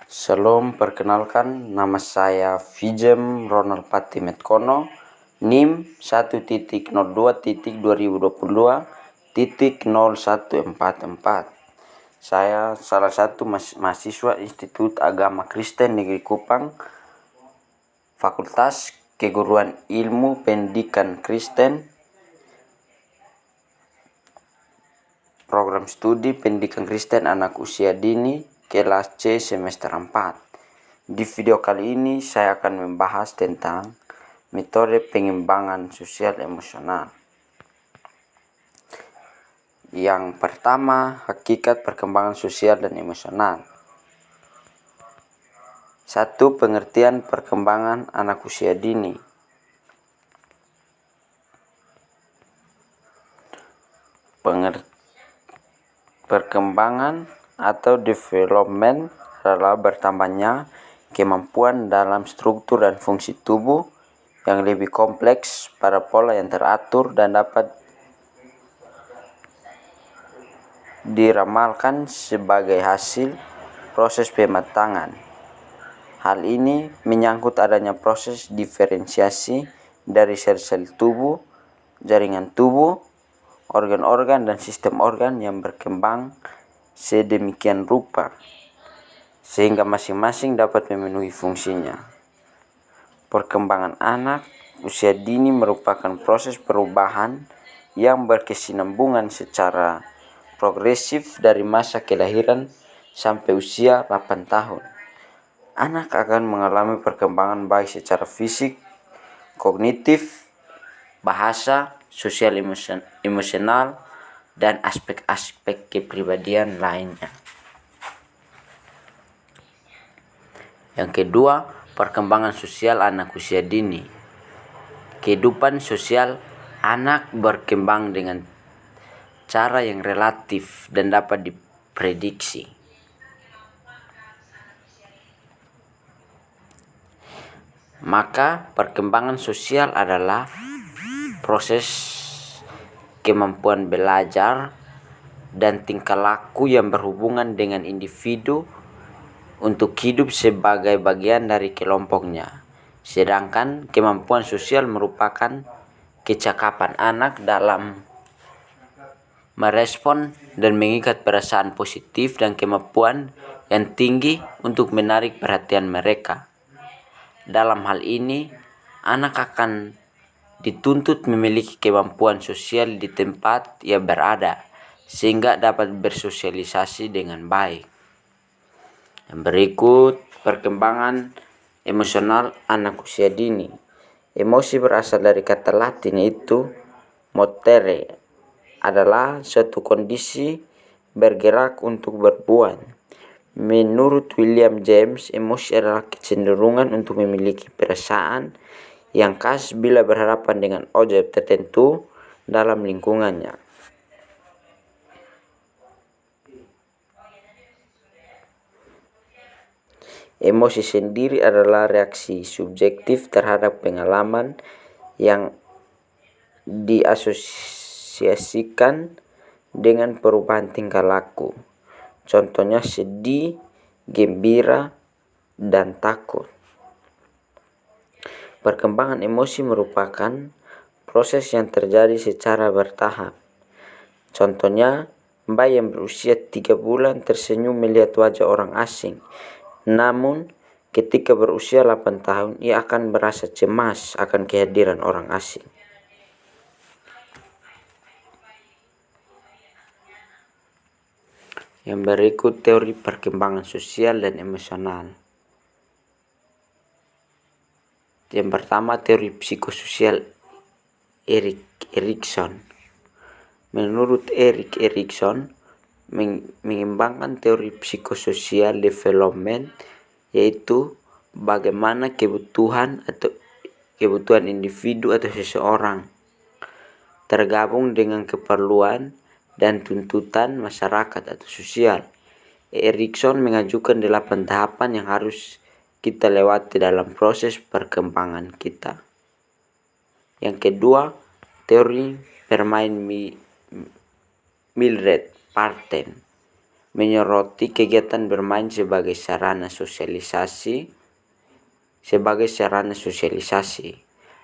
Shalom, perkenalkan nama saya Vijem Ronald Pati Metkono, NIM 1.02.2022.0144. Saya salah satu mahasiswa Institut Agama Kristen Negeri Kupang, Fakultas Keguruan Ilmu Pendidikan Kristen, Program Studi Pendidikan Kristen Anak Usia Dini, kelas C semester 4. Di video kali ini saya akan membahas tentang metode pengembangan sosial emosional. Yang pertama, hakikat perkembangan sosial dan emosional. 1. Pengertian perkembangan anak usia dini. Perkembangan atau development adalah bertambahnya kemampuan dalam struktur dan fungsi tubuh yang lebih kompleks pada pola yang teratur dan dapat diramalkan sebagai hasil proses pematangan. Hal ini menyangkut adanya proses diferensiasi dari sel-sel tubuh, jaringan tubuh, organ-organ dan sistem organ yang berkembang sedemikian rupa sehingga masing-masing dapat memenuhi fungsinya. Perkembangan anak usia dini merupakan proses perubahan yang berkesinambungan secara progresif dari masa kelahiran sampai usia 8 tahun. Anak akan mengalami perkembangan baik secara fisik, kognitif, bahasa, sosial emosional, dan aspek-aspek kepribadian lainnya. Yang kedua, perkembangan sosial anak usia dini. Kehidupan sosial anak berkembang dengan cara yang relatif dan dapat diprediksi. Maka perkembangan sosial adalah proses kemampuan belajar dan tingkah laku yang berhubungan dengan individu untuk hidup sebagai bagian dari kelompoknya. Sedangkan kemampuan sosial merupakan kecakapan anak dalam merespon dan mengikat perasaan positif dan kemampuan yang tinggi untuk menarik perhatian mereka. Dalam hal ini, anak akan dituntut memiliki kemampuan sosial di tempat ia berada, sehingga dapat bersosialisasi dengan baik. Yang berikut, perkembangan emosional anak usia dini. Emosi berasal dari kata Latin yaitu motere, adalah suatu kondisi bergerak untuk berbuat. Menurut William James, emosi adalah kecenderungan untuk memiliki perasaan yang khas bila berhadapan dengan objek tertentu dalam lingkungannya. Emosi sendiri adalah reaksi subjektif terhadap pengalaman yang diasosiasikan dengan perubahan tingkah laku. Contohnya sedih, gembira, dan takut. Perkembangan emosi merupakan proses yang terjadi secara bertahap. Contohnya, bayi yang berusia 3 bulan tersenyum melihat wajah orang asing. Namun, ketika berusia 8 tahun, ia akan merasa cemas akan kehadiran orang asing. Yang berikut teori perkembangan sosial dan emosional. Yang pertama, teori psikososial Erik Erikson. Menurut Erik Erikson, mengembangkan teori psikososial development yaitu bagaimana kebutuhan individu atau seseorang tergabung dengan keperluan dan tuntutan masyarakat atau sosial. Erikson mengajukan 8 tahapan yang harus kita lewati dalam proses perkembangan kita. Yang kedua, teori permain Mildred Parten. menyoroti kegiatan bermain sebagai sarana sosialisasi.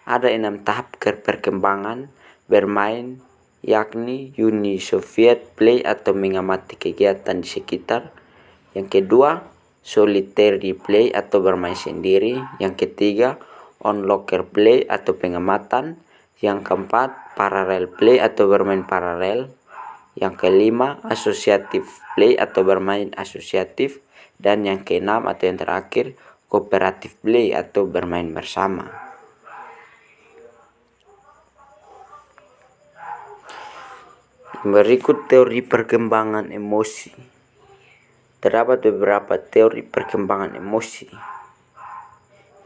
Ada 6 tahap perkembangan bermain, yakni Uni Soviet play atau mengamati kegiatan di sekitar. Yang kedua, solitary play atau bermain sendiri. Yang ketiga, onlooker play atau pengamatan. Yang keempat, parallel play atau bermain paralel. Yang kelima, associative play atau bermain asosiatif. Dan yang keenam atau yang terakhir, cooperative play atau bermain bersama. Berikut teori perkembangan emosi. Terdapat beberapa teori perkembangan emosi,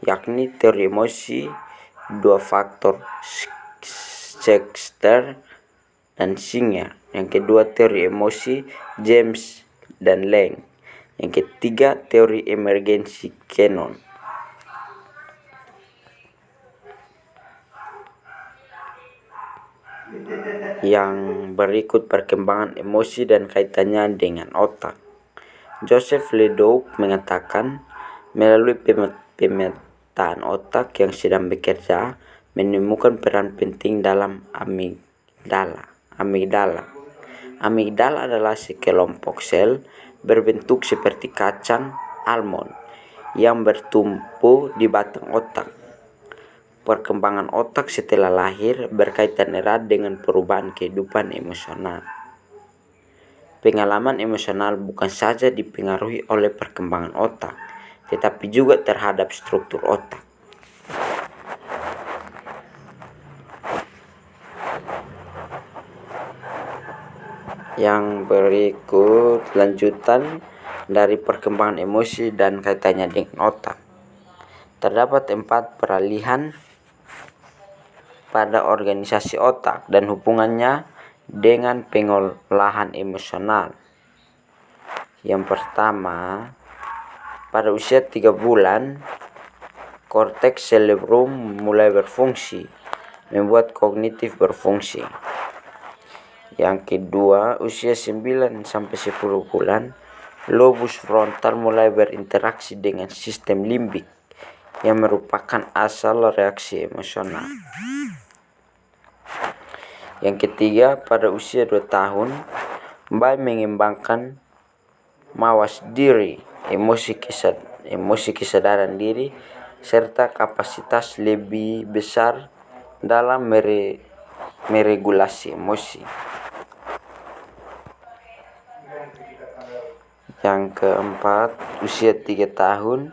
yakni teori emosi 2 faktor Schechter dan Singer. Yang kedua, teori emosi James dan Lang. Yang ketiga, teori emergensi Cannon. Yang berikut perkembangan emosi dan kaitannya dengan otak. Joseph Ledoux mengatakan, melalui pemetaan otak yang sedang bekerja, menemukan peran penting dalam amigdala. Amigdala adalah sekelompok sel berbentuk seperti kacang almond yang bertumpu di batang otak. Perkembangan otak setelah lahir berkaitan erat dengan perubahan kehidupan emosional. Pengalaman emosional bukan saja dipengaruhi oleh perkembangan otak, tetapi juga terhadap struktur otak. Yang berikut lanjutan dari perkembangan emosi dan kaitannya dengan otak. Terdapat 4 peralihan pada organisasi otak dan hubungannya dengan pengolahan emosional. Yang pertama, pada usia 3 bulan, korteks cerebrum mulai berfungsi, membuat kognitif berfungsi. Yang kedua, usia 9 sampai 10 bulan, lobus frontal mulai berinteraksi dengan sistem limbik yang merupakan asal reaksi emosional. Yang ketiga, pada usia 2 tahun, bayi mengembangkan mawas diri, emosi kesadaran diri, serta kapasitas lebih besar dalam meregulasi emosi. Yang keempat, usia 3 tahun,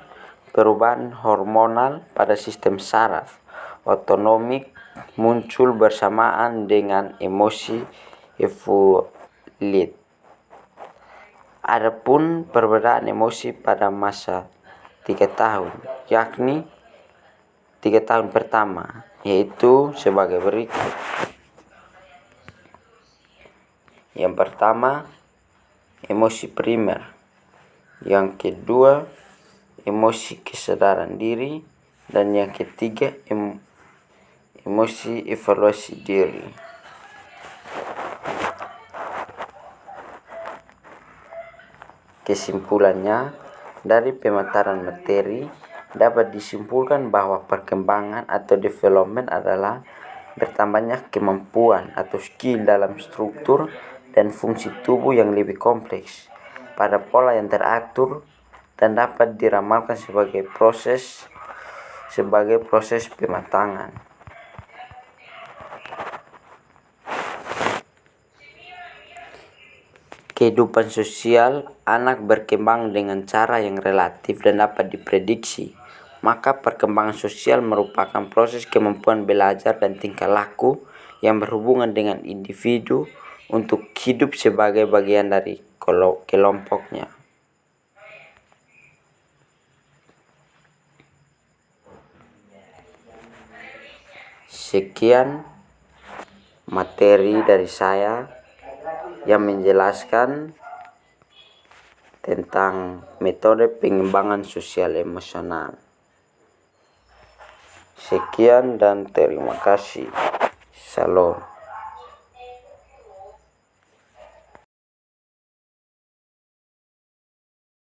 perubahan hormonal pada sistem saraf otonomik muncul bersamaan dengan emosi evolutif. Adapun perbedaan emosi pada masa 3 tahun, yakni 3 tahun pertama, yaitu sebagai berikut. Yang pertama, emosi primer. Yang kedua, emosi kesadaran diri. Dan yang ketiga, emosi evaluasi diri. Kesimpulannya, dari pemaparan materi dapat disimpulkan bahwa perkembangan atau development adalah bertambahnya kemampuan atau skill dalam struktur dan fungsi tubuh yang lebih kompleks pada pola yang teratur dan dapat diramalkan sebagai proses pematangan. Kehidupan sosial anak berkembang dengan cara yang relatif dan dapat diprediksi. Maka perkembangan sosial merupakan proses kemampuan belajar dan tingkah laku yang berhubungan dengan individu untuk hidup sebagai bagian dari kelompoknya. Sekian materi dari saya yang menjelaskan tentang metode pengembangan sosial emosional. Sekian dan terima kasih. Shalom.